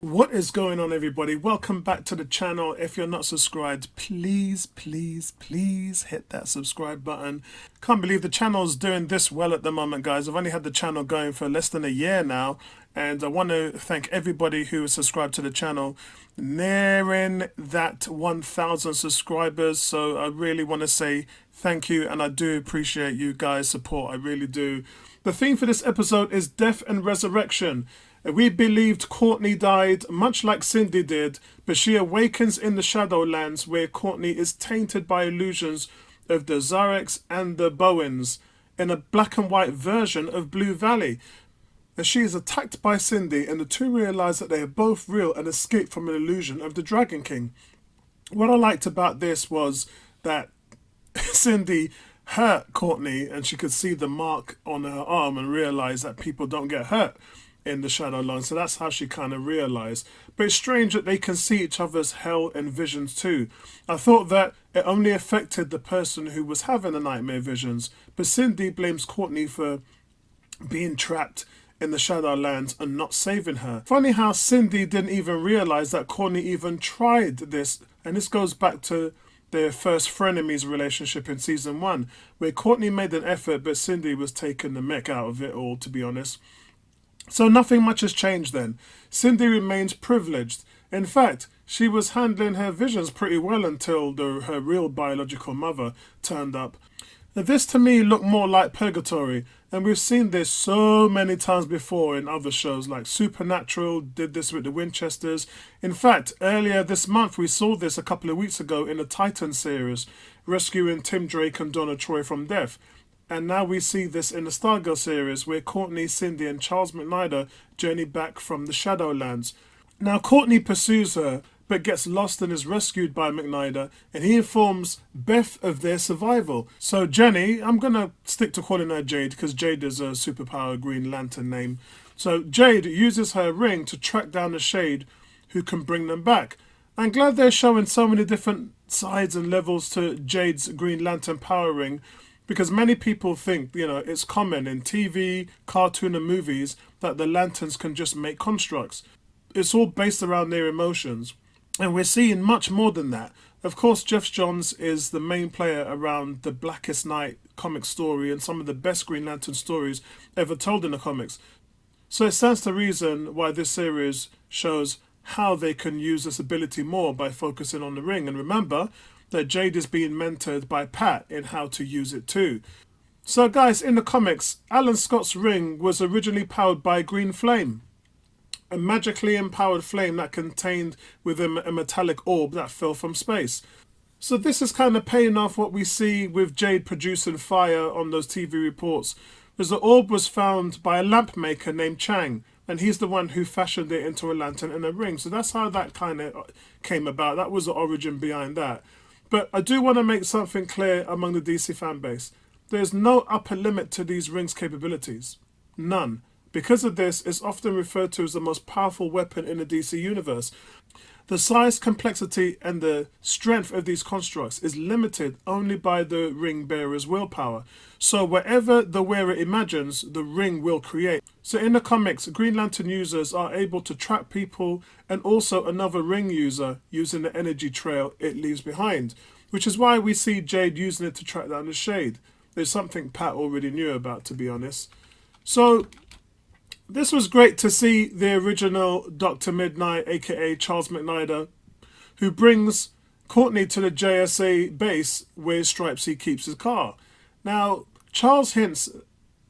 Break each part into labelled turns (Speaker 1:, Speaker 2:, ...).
Speaker 1: What is going on, everybody? Welcome back to the channel. If you're not subscribed, please hit that subscribe button. Can't believe the channel's doing this well at the moment, guys. I've only had the channel going for less than a year now, and I want to thank everybody who has subscribed to the channel. Nearing that 1,000 subscribers, so I really want to say thank you, and I do appreciate you guys' support. I really do. The theme for this episode is death and resurrection. We believed Courtney died, much like Cindy did, but she awakens in the Shadowlands where Courtney is tainted by illusions of the Zareks and the Bowens in a black and white version of Blue Valley. As she is attacked by Cindy, and the two realise that they are both real and escape from an illusion of the Dragon King. What I liked about this was that Cindy hurt Courtney and she could see the mark on her arm and realise that people don't get hurt in the Shadowlands, so that's how she kind of realised. But it's strange that they can see each other's hell and visions too. I thought that it only affected the person who was having the nightmare visions, but Cindy blames Courtney for being trapped in the Shadowlands and not saving her. Funny how Cindy didn't even realise that Courtney even tried this, and this goes back to their first frenemies relationship in season 1, where Courtney made an effort but Cindy was taking the mick out of it all, to be honest. So nothing much has changed then. Cindy remains privileged. In fact, she was handling her visions pretty well until her real biological mother turned up. Now, this to me looked more like purgatory, and we've seen this so many times before in other shows, like Supernatural did this with the Winchesters. In fact, earlier this month we saw this a couple of weeks ago in the Titan series, rescuing Tim Drake and Donna Troy from death. And now we see this in the Stargirl series where Courtney, Cindy and Charles Mid-Nite journey back from the Shadowlands. Now Courtney pursues her but gets lost and is rescued by Mid-Nite, and he informs Beth of their survival. So Jenny, I'm going to stick to calling her Jade because Jade is a superpower Green Lantern name. So Jade uses her ring to track down the Shade who can bring them back. I'm glad they're showing so many different sides and levels to Jade's Green Lantern power ring, because many people think, it's common in TV, cartoon and movies that the lanterns can just make constructs. It's all based around their emotions. And we're seeing much more than that. Of course, Jeff Johns is the main player around the Blackest Night comic story and some of the best Green Lantern stories ever told in the comics. So it stands to reason why this series shows how they can use this ability more by focusing on the ring. And remember that Jade is being mentored by Pat in how to use it too. So guys, in the comics, Alan Scott's ring was originally powered by Green Flame, a magically empowered flame that contained within a metallic orb that fell from space. So this is kind of paying off what we see with Jade producing fire on those TV reports, because the orb was found by a lamp maker named Chang, and he's the one who fashioned it into a lantern and a ring. So that's how that kind of came about. That was the origin behind that. But I do want to make something clear among the DC fanbase. There's no upper limit to these rings' capabilities. None. Because of this, it's often referred to as the most powerful weapon in the DC universe. The size, complexity, and the strength of these constructs is limited only by the ring bearer's willpower. So whatever the wearer imagines, the ring will create. So in the comics, Green Lantern users are able to track people and also another ring user using the energy trail it leaves behind, which is why we see Jade using it to track down the Shade. There's something Pat already knew about, to be honest. So this was great to see the original Dr. Mid-Nite, aka Charles Mid-Nite, who brings Courtney to the JSA base where Stripesy keeps his car. Now, Charles hints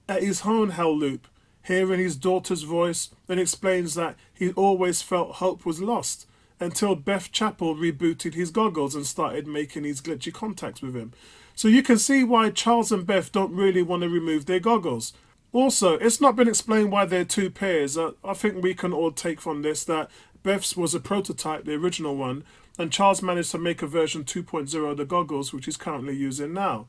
Speaker 1: at his own hell loop, hearing his daughter's voice, and explains that he always felt hope was lost until Beth Chapel rebooted his goggles and started making these glitchy contacts with him. So you can see why Charles and Beth don't really want to remove their goggles. Also, it's not been explained why they're two pairs. I think we can all take from this that Beth's was a prototype, the original one, and Charles managed to make a version 2.0 of the goggles, which he's currently using now.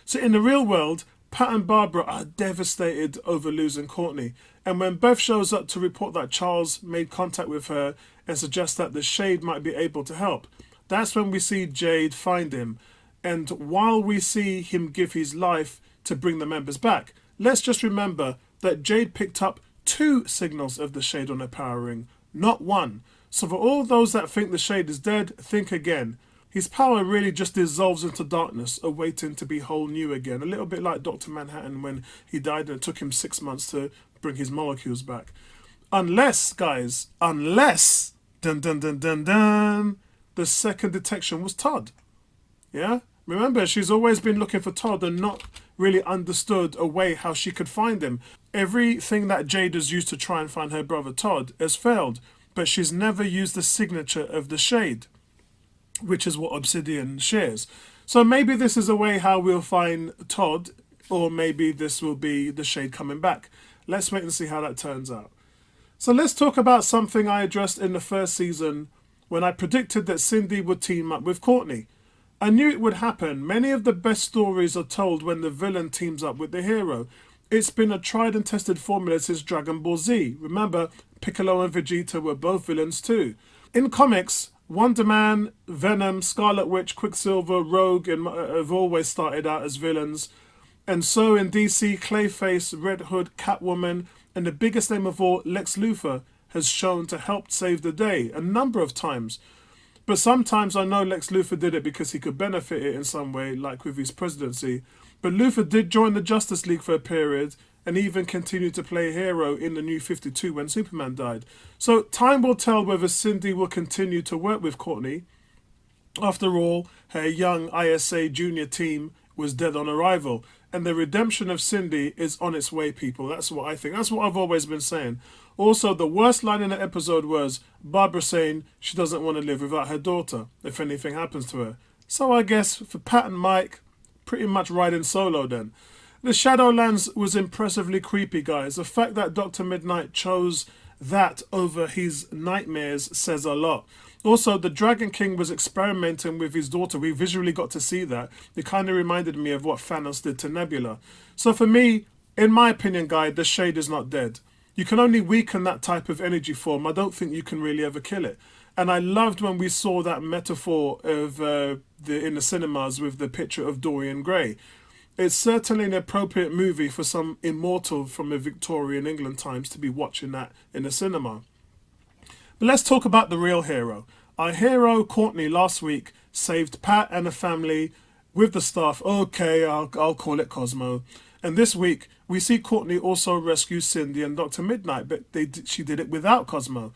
Speaker 1: So in the real world, Pat and Barbara are devastated over losing Courtney. And when Beth shows up to report that Charles made contact with her and suggests that the Shade might be able to help, that's when we see Jade find him. And while we see him give his life to bring the members back, let's just remember that Jade picked up 2 signals of the Shade on her power ring, Not one. So for all those that think the Shade is dead, think again. His power really just dissolves into darkness, awaiting to be whole new again. A little bit like Dr. Manhattan when he died and it took him 6 months to bring his molecules back. Unless, guys, unless, dun dun dun dun dun, the second detection was Todd. Yeah? Remember, she's always been looking for Todd and not really understood a way how she could find him. Everything that Jade has used to try and find her brother Todd has failed, but she's never used the signature of the Shade, which is what Obsidian shares. So maybe this is a way how we'll find Todd, or maybe this will be the Shade coming back. Let's wait and see how that turns out. So let's talk about something I addressed in the first season when I predicted that Cindy would team up with Courtney. I knew it would happen. Many of the best stories are told when the villain teams up with the hero. It's been a tried and tested formula since Dragon Ball Z. Remember, Piccolo and Vegeta were both villains too. In comics, Wonder Man, Venom, Scarlet Witch, Quicksilver, Rogue and have always started out as villains. And so in DC, Clayface, Red Hood, Catwoman, and the biggest name of all, Lex Luthor, has shown to help save the day a number of times. But sometimes I know Lex Luthor did it because he could benefit it in some way, like with his presidency. But Luthor did join the Justice League for a period and even continued to play a hero in the New 52 when Superman died. So time will tell whether Cindy will continue to work with Courtney. After all, her young ISA junior team was dead on arrival. And the redemption of Cindy is on its way, people. That's what I think. That's what I've always been saying. Also, the worst line in the episode was Barbara saying she doesn't want to live without her daughter if anything happens to her. So I guess for Pat and Mike, pretty much riding solo then. The Shadowlands was impressively creepy, guys. The fact that Dr. Mid-Nite chose that over his nightmares says a lot. Also, the Dragon King was experimenting with his daughter. We visually got to see that. It kind of reminded me of what Thanos did to Nebula. So for me, in my opinion, guys, the Shade is not dead. You can only weaken that type of energy form. I don't think you can really ever kill it. And I loved when we saw that metaphor of in the cinemas with the picture of Dorian Gray. It's certainly an appropriate movie for some immortal from the Victorian England times to be watching that in the cinema. But let's talk about the real hero. Our hero, Courtney, last week saved Pat and the family with the staff. Okay, I'll call it Cosmo. And this week, we see Courtney also rescue Cindy and Dr. Mid-Nite, but she did it without Cosmo.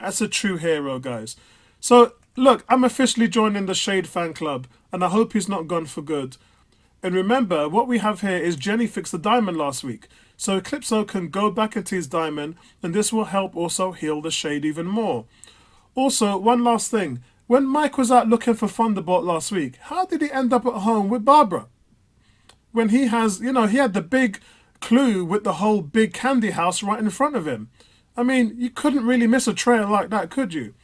Speaker 1: That's a true hero, guys. So, look, I'm officially joining the Shade fan club, and I hope he's not gone for good. And remember, what we have here is Jenny fixed the diamond last week. So Eclipso can go back into his diamond, and this will help also heal the Shade even more. Also, one last thing. When Mike was out looking for Thunderbolt last week, how did he end up at home with Barbara? When he has, he had the big clue with the whole big candy house right in front of him. I mean, you couldn't really miss a trail like that, could you?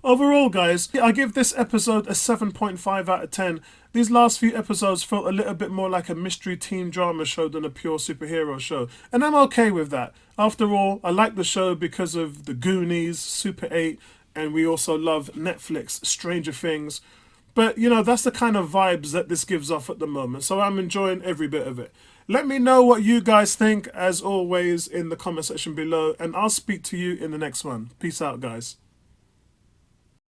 Speaker 1: Overall, guys, I give this episode a 7.5 out of 10. These last few episodes felt a little bit more like a mystery teen drama show than a pure superhero show. And I'm okay with that. After all, I like the show because of the Goonies, Super 8, and we also love Netflix, Stranger Things. But, that's the kind of vibes that this gives off at the moment. So I'm enjoying every bit of it. Let me know what you guys think, as always, in the comment section below. And I'll speak to you in the next one. Peace out, guys.